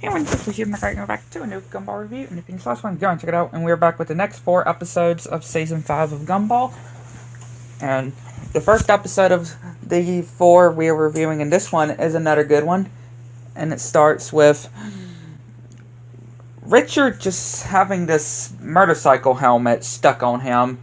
Anyway, this was you, going back to a new Gumball review, and if you missed the last one, go and check it out. And we're back with the next 4 episodes of Season 5 of Gumball. And the first episode of the 4 we are reviewing in this one is another good one. And it starts with Richard just having this motorcycle helmet stuck on him,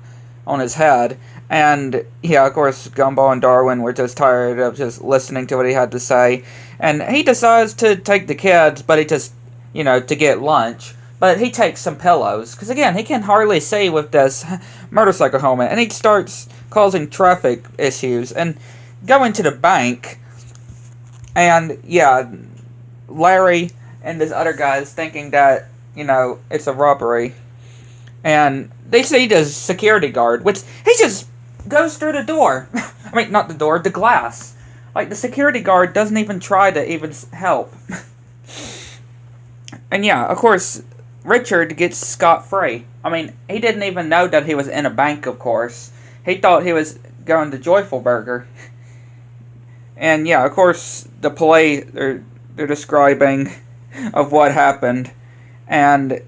on his head. And, yeah, of course, Gumball and Darwin were just tired of just listening to what he had to say. And he decides to take the kids, but he just, to get lunch. But he takes some pillows, because, again, he can hardly see with this motorcycle helmet. And he starts causing traffic issues and going to the bank. And, yeah, Larry and this other guy is thinking that, it's a robbery. And they see the security guard, which he just goes through the door. I mean, not the door, the glass. Like, the security guard doesn't even try to even help. And yeah, of course, Richard gets scot-free. I mean, he didn't even know that he was in a bank, of course. He thought he was going to Joyful Burger. And yeah, of course, the police, they're describing of what happened. And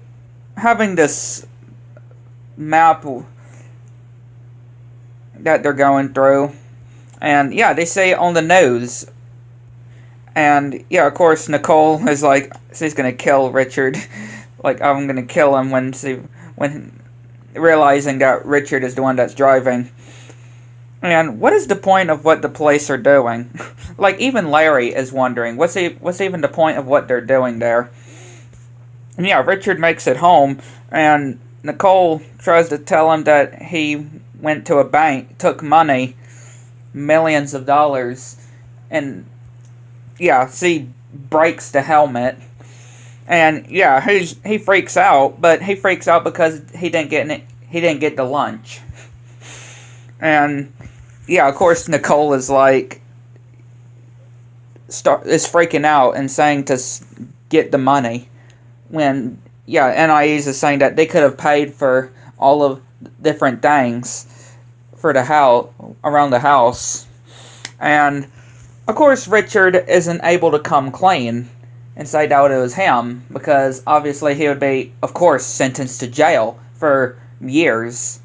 having this map that they're going through, and yeah, they say on the news, and yeah, of course, Nicole is like, she's gonna kill Richard, like, I'm gonna kill him when realizing that Richard is the one that's driving. And what is the point of what the police are doing? Like, even Larry is wondering, what's even the point of what they're doing there? And yeah, Richard makes it home, and Nicole tries to tell him that he went to a bank, took money, millions of dollars, and yeah, she breaks the helmet. And yeah, he freaks out, but he freaks out because he didn't get the lunch. And yeah, of course, Nicole is like is freaking out and saying to get the money. When, yeah, NIEs is saying that they could have paid for all of different things for the house, around the house. And, of course, Richard isn't able to come clean and say that it was him, because obviously he would be, of course, sentenced to jail for years.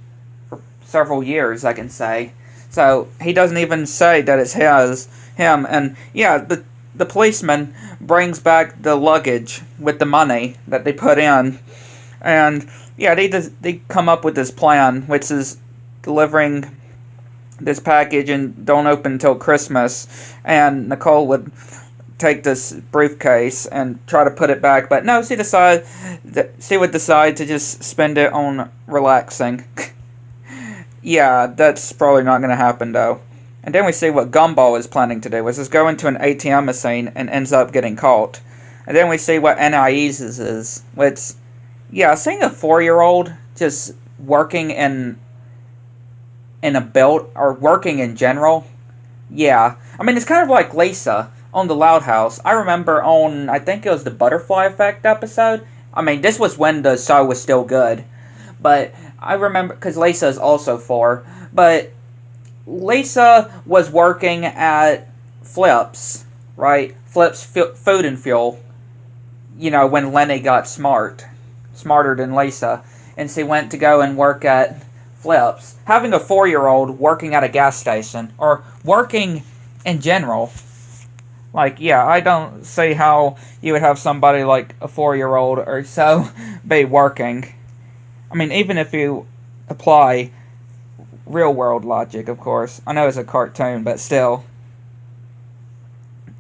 For several years, I can say. So, he doesn't even say that it's him. And, yeah, the policeman brings back the luggage with the money that they put in. And, yeah, they come up with this plan, which is delivering this package and don't open until Christmas. And Nicole would take this briefcase and try to put it back. But no, she would decide to just spend it on relaxing. Yeah, that's probably not going to happen, though. And then we see what Gumball is planning to do, which is go into an ATM machine and ends up getting caught. And then we see what NIE's is, which, yeah, seeing a 4-year-old just working in a build, or working in general, yeah. I mean, it's kind of like Lisa on the Loud House. I remember on, I think it was the Butterfly Effect episode. I mean, this was when the show was still good. But I remember, because Lisa is also 4, but Lisa was working at Flips, right? Flips Food and Fuel. When Lenny got smarter than Lisa, and she went to go and work at Flips. Having a 4-year-old working at a gas station, or working in general, like, yeah, I don't see how you would have somebody like a 4-year-old or so be working. I mean, even if you apply real world logic, of course. I know it's a cartoon, but still.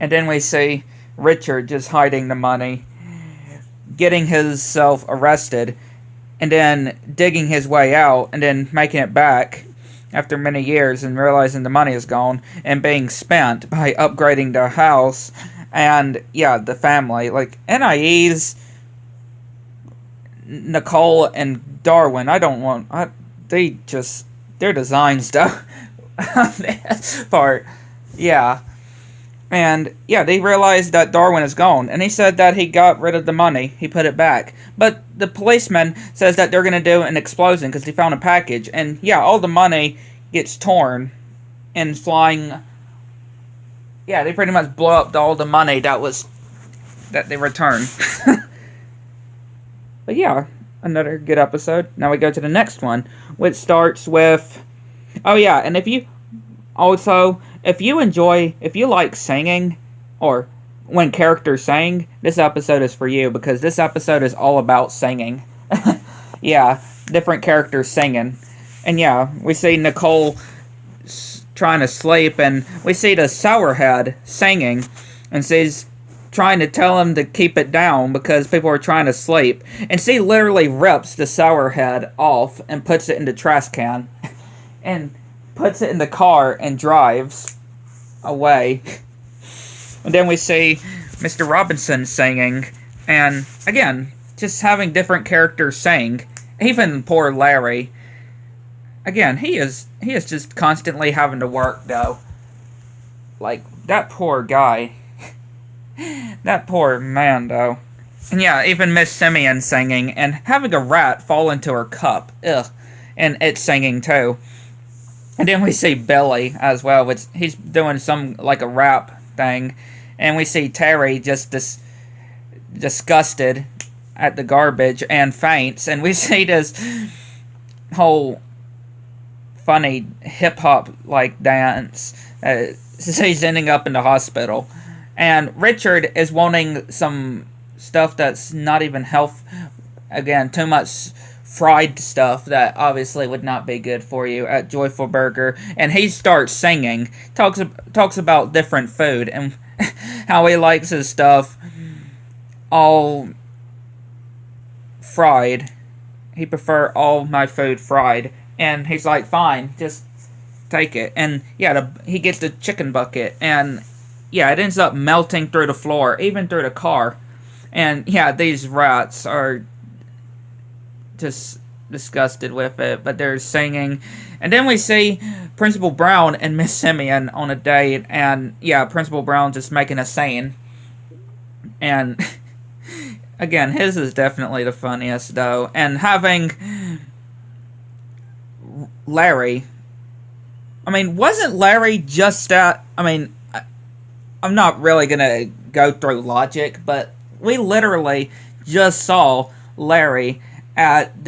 And then we see Richard just hiding the money, getting himself arrested, and then digging his way out, and then making it back after many years and realizing the money is gone and being spent by upgrading the house and, yeah, the family. Like, NIE's, Nicole and Darwin, their designs, though, on this part, yeah. And, yeah, they realized that Darwin is gone, and he said that he got rid of the money, he put it back. But the policeman says that they're going to do an explosion because they found a package, and, yeah, all the money gets torn and flying. Yeah, they pretty much blow up all the money that was that they return. But yeah, another good episode. Now we go to the next one, which starts with... Oh yeah, and if you like singing, or when characters sing, this episode is for you, because this episode is all about singing. Yeah, different characters singing. And yeah, we see Nicole trying to sleep, and we see the Sourhead singing, and she's trying to tell him to keep it down because people are trying to sleep. And she literally rips the Sourhead off and puts it in the trash can. And puts it in the car and drives away. And then we see Mr. Robinson singing, and again, just having different characters sing. Even poor Larry. Again, he is just constantly having to work, though. Like, that poor guy. That poor man, though. And yeah, even Miss Simeon singing, and having a rat fall into her cup. Ugh. And it's singing, too. And then we see Billy, as well, which he's doing some, like, a rap thing. And we see Terry just disgusted at the garbage and faints. And we see this whole funny hip-hop like dance. He's ending up in the hospital. And Richard is wanting some stuff that's not even health. Again, too much fried stuff that obviously would not be good for you at Joyful Burger. And he starts singing. Talks about different food and how he likes his stuff all fried. He prefer all my food fried. And he's like, fine, just take it. And yeah, he gets the chicken bucket. And yeah, it ends up melting through the floor, even through the car. And yeah, these rats are just disgusted with it, but they're singing. And then we see Principal Brown and Miss Simeon on a date. And yeah, Principal Brown just making a scene. And again, his is definitely the funniest, though. And having Larry, I mean, wasn't Larry just at... I mean, I'm not really gonna go through logic, but we literally just saw Larry at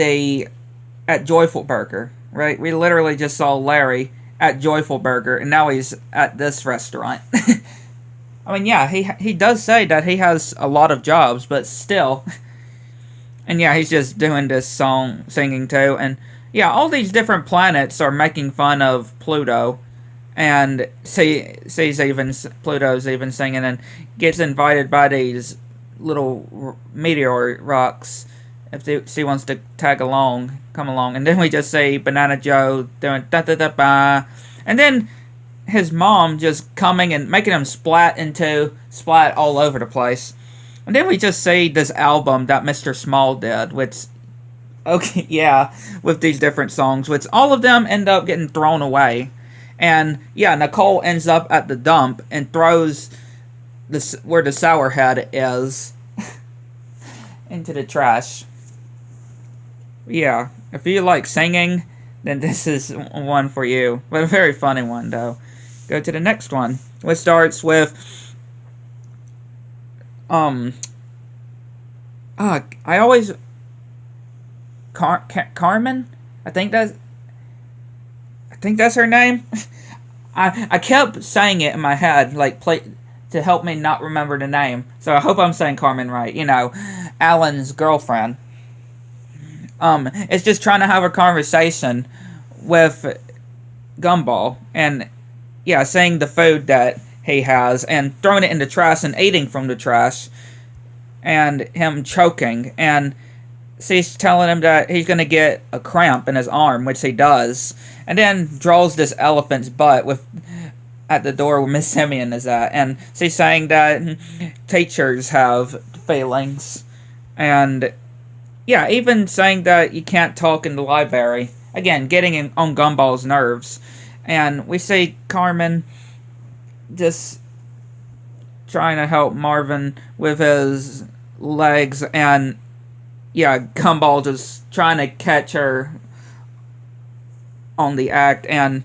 Joyful Burger, right? We literally just saw Larry at Joyful Burger, and now he's at this restaurant. I mean, yeah, he does say that he has a lot of jobs, but still. And yeah, he's just doing this song, singing too, and yeah, all these different planets are making fun of Pluto, and Pluto's even singing, and gets invited by these little meteor rocks if she wants to come along. And then we just see Banana Joe doing da-da-da-ba, and then his mom just coming and making him splat all over the place. And then we just see this album that Mr. Small did, which... Okay, yeah, with these different songs, which all of them end up getting thrown away. And, yeah, Nicole ends up at the dump and throws where the Sourhead is into the trash. Yeah, if you like singing, then this is one for you. But a very funny one, though. Go to the next one, which starts with... I always... Carmen? I think that's her name. I kept saying it in my head, like, to help me not remember the name. So I hope I'm saying Carmen right. You know, Alan's girlfriend. It's just trying to have a conversation with Gumball, and yeah, saying the food that he has, and throwing it in the trash and eating from the trash, and him choking, and she's telling him that he's going to get a cramp in his arm, which he does, and then draws this elephant's butt at the door where Miss Simeon is at, and she's saying that teachers have feelings, and yeah, even saying that you can't talk in the library, again, getting on Gumball's nerves. And we see Carmen just trying to help Marvin with his legs, and yeah, Gumball just trying to catch her on the act. And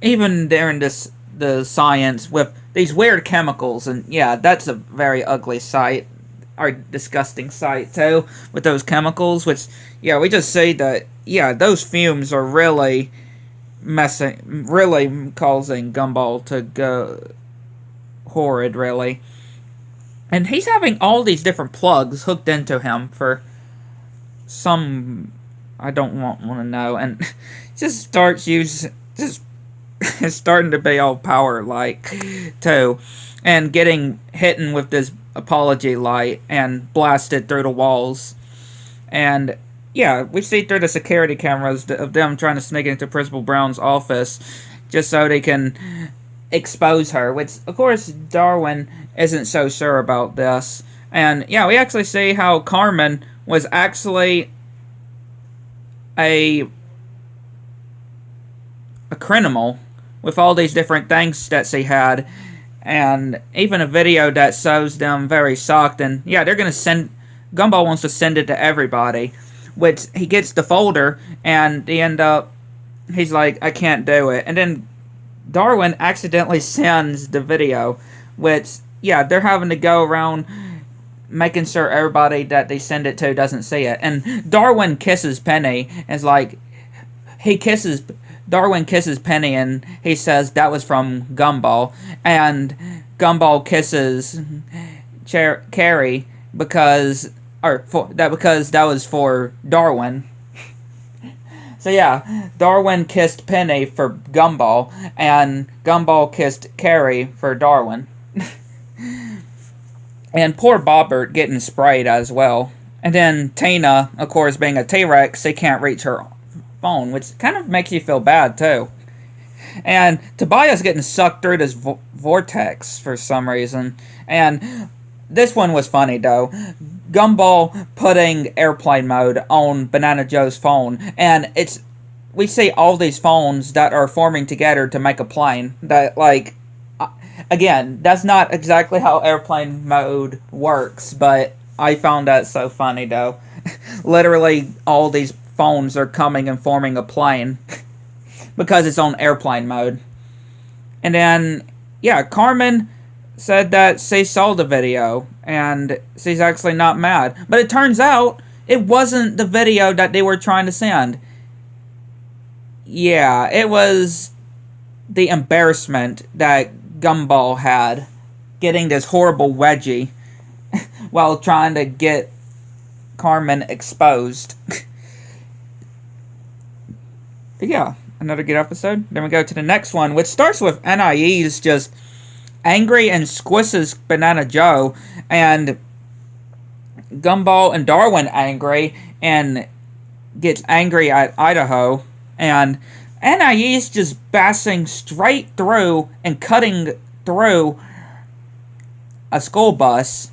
even during this the science with these weird chemicals, and yeah, that's a very ugly sight, or disgusting sight too, with those chemicals, which, yeah, we just see that, yeah, those fumes are really causing Gumball to go horrid, really. And he's having all these different plugs hooked into him for some, I don't want to know, and just starts using, just it's starting to be all power like too, and getting hit with this apology light and blasted through the walls. And yeah, we see through the security cameras of them trying to sneak into Principal Brown's office just so they can expose her, which of course Darwin isn't so sure about this. And yeah, we actually see how Carmen was actually a criminal with all these different things that she had, and even a video that shows them very shocked. And yeah, they're gonna send, Gumball wants to send it to everybody, which he gets the folder, and they end up, he's like, I can't do it. And then Darwin accidentally sends the video, which, yeah, they're having to go around making sure everybody that they send it to doesn't see it. And Darwin kisses Penny, and it's like, Darwin kisses Penny, and he says that was from Gumball. And Gumball kisses Carrie because that was for Darwin. So yeah, Darwin kissed Penny for Gumball, and Gumball kissed Carrie for Darwin. And poor Bobbert getting sprayed as well. And then Tina, of course, being a T-Rex, she can't reach her phone, which kind of makes you feel bad too. And Tobias getting sucked through this vortex for some reason. And this one was funny though. Gumball putting airplane mode on Banana Joe's phone, and we see all these phones that are forming together to make a plane. That, like, again, that's not exactly how airplane mode works, but I found that so funny though. Literally, all these phones are coming and forming a plane because it's on airplane mode. And then, yeah, Carmen said that she saw the video, and she's actually not mad. But it turns out, it wasn't the video that they were trying to send. Yeah, it was the embarrassment that Gumball had, getting this horrible wedgie while trying to get Carmen exposed. But yeah, another good episode. Then we go to the next one, which starts with Anais just angry and squishes Banana Joe, and Gumball and Darwin angry and gets angry at Idaho, and Anais just bashing straight through and cutting through a school bus,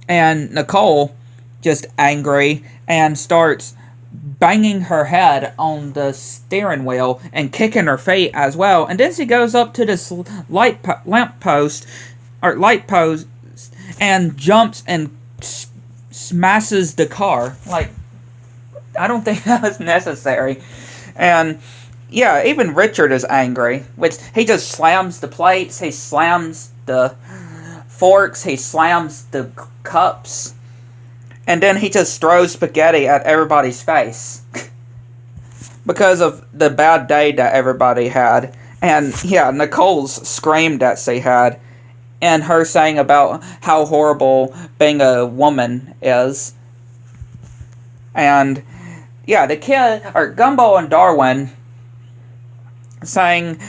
and Nicole just angry and starts banging her head on the steering wheel and kicking her feet as well. And then she goes up to this light post and jumps and smashes the car. Like, I don't think that was necessary. And yeah, even Richard is angry, which he just slams the plates, he slams the forks, he slams the cups, and then he just throws spaghetti at everybody's face because of the bad day that everybody had. And yeah, Nicole's screamed that she had, and her saying about how horrible being a woman is. And yeah, the kid, or Gumball and Darwin, saying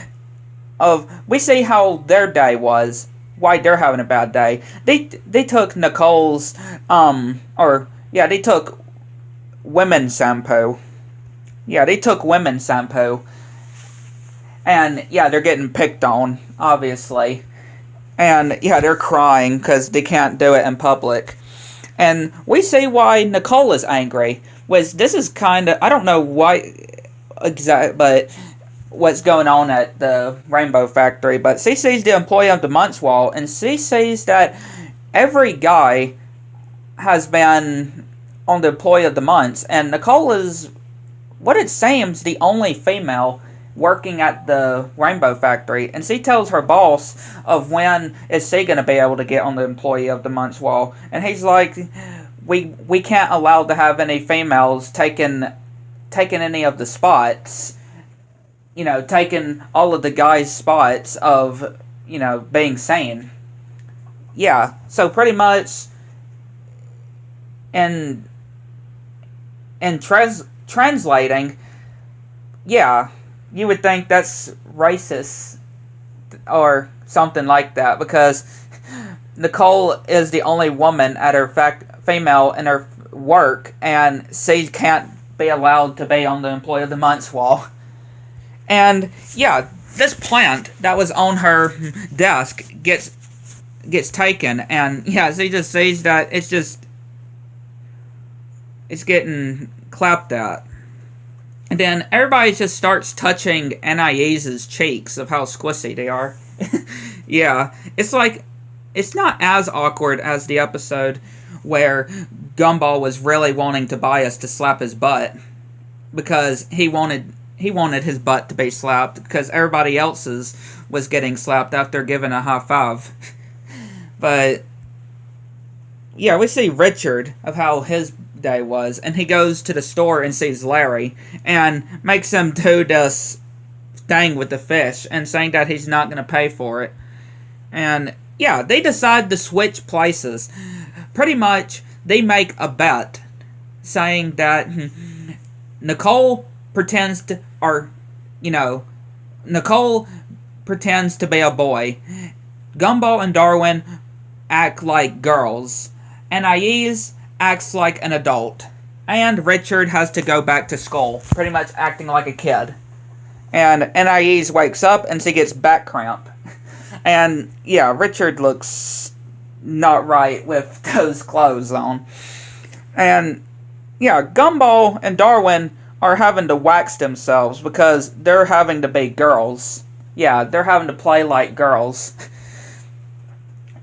we see how their day was, why they're having a bad day. They took Nicole's, they took women's shampoo. Yeah, they took women's shampoo. And yeah, they're getting picked on, obviously. And yeah, they're crying because they can't do it in public. And we see why Nicole is angry. This is kind of, I don't know why exactly, but what's going on at the Rainbow Factory, but she sees the Employee of the Month wall, and she sees that every guy has been on the Employee of the Month, and Nicole is, what it seems, the only female working at the Rainbow Factory, and she tells her boss of when is she going to be able to get on the Employee of the Month wall, and he's like, we can't allow to have any females taking any of the spots, taking all of the guys' spots of, being sane. Yeah, so pretty much in translating, yeah, you would think that's racist or something like that, because Nicole is the only woman at her female in her work, and she can't be allowed to be on the Employee of the Month wall. And yeah, this plant that was on her desk gets taken, and yeah, she just sees that it's getting clapped at. And then everybody just starts touching Anais's cheeks of how squishy they are. Yeah, it's like, it's not as awkward as the episode where Gumball was really wanting Tobias to slap his butt, because he wanted his butt to be slapped because everybody else's was getting slapped after giving a high five. But yeah, we see Richard of how his day was, and he goes to the store and sees Larry and makes him do this thing with the fish and saying that he's not going to pay for it. And yeah, they decide to switch places. Pretty much, they make a bet saying that Nicole pretends to be a boy. Gumball and Darwin act like girls. And Anais acts like an adult. And Richard has to go back to school, pretty much acting like a kid. And Anais wakes up and she gets back cramp. And yeah, Richard looks not right with those clothes on. And yeah, Gumball and Darwin are having to wax themselves because they're having to be girls. Yeah, they're having to play like girls.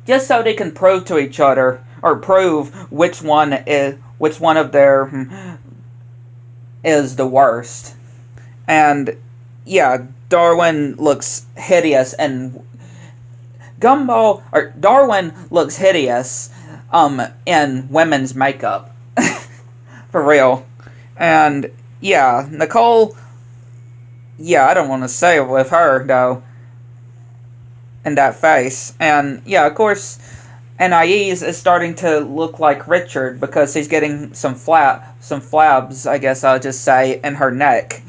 Just so they can prove to each other, or prove which one of their is the worst. And yeah, Darwin looks hideous, and Darwin looks hideous in women's makeup. For real. And yeah, Nicole, yeah, I don't want to say it with her though, in that face. And yeah, of course, Anais is starting to look like Richard because he's getting some flabs, I guess I'll just say, in her neck.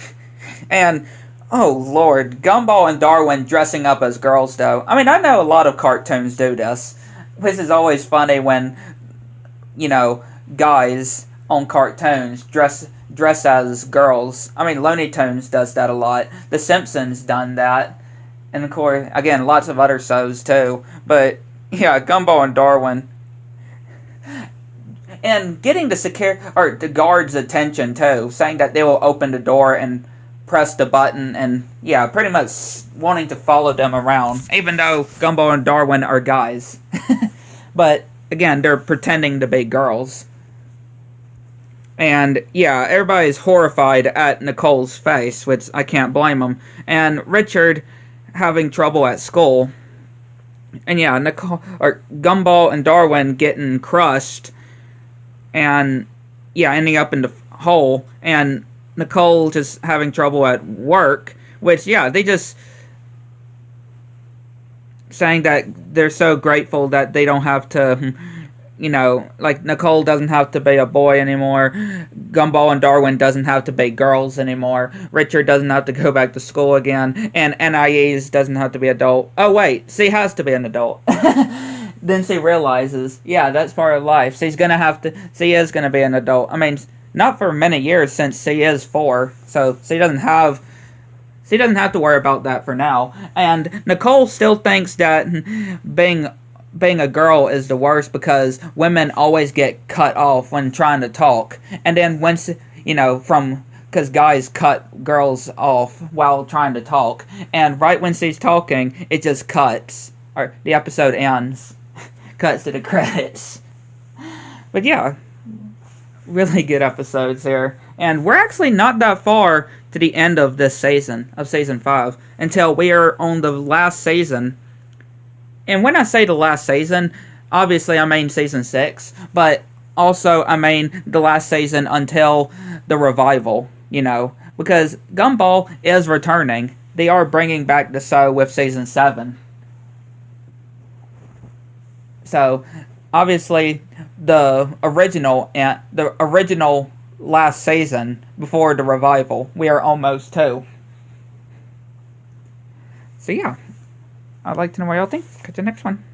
And oh lord, Gumball and Darwin dressing up as girls though. I mean, I know a lot of cartoons do this. This is always funny when, guys on cartoons dress as girls. I mean, Looney Tunes does that a lot. The Simpsons done that. And of course, again, lots of other shows too. But yeah, Gumball and Darwin. And getting the guards' attention too, saying that they will open the door and press the button, and yeah, pretty much wanting to follow them around, even though Gumball and Darwin are guys. But again, they're pretending to be girls. And yeah, everybody's horrified at Nicole's face, which I can't blame them. And Richard having trouble at school. And yeah, Gumball and Darwin getting crushed, and yeah, ending up in the hole, and Nicole just having trouble at work, which yeah, they just saying that they're so grateful that they don't have to, like Nicole doesn't have to be a boy anymore, Gumball and Darwin doesn't have to be girls anymore, Richard doesn't have to go back to school again, and Anais doesn't have to be adult. Oh wait, she has to be an adult. Then she realizes, yeah, that's part of life. She is going to be an adult. I mean, not for many years, since she is 4, so she doesn't have to worry about that for now. And Nicole still thinks that being a girl is the worst because women always get cut off when trying to talk. And then once, because guys cut girls off while trying to talk. And right when she's talking, it just cuts. Or the episode ends. Cuts to the credits. But yeah, really good episodes here. And we're actually not that far to the end of this season, of season 5, until we are on the last season. And when I say the last season, obviously I mean season 6, but also I mean the last season until the revival, you know, because Gumball is returning. They are bringing back the show with season 7. So, obviously, the original last season before the revival, we are almost to. So yeah, I'd like to know what y'all think. Catch you next one.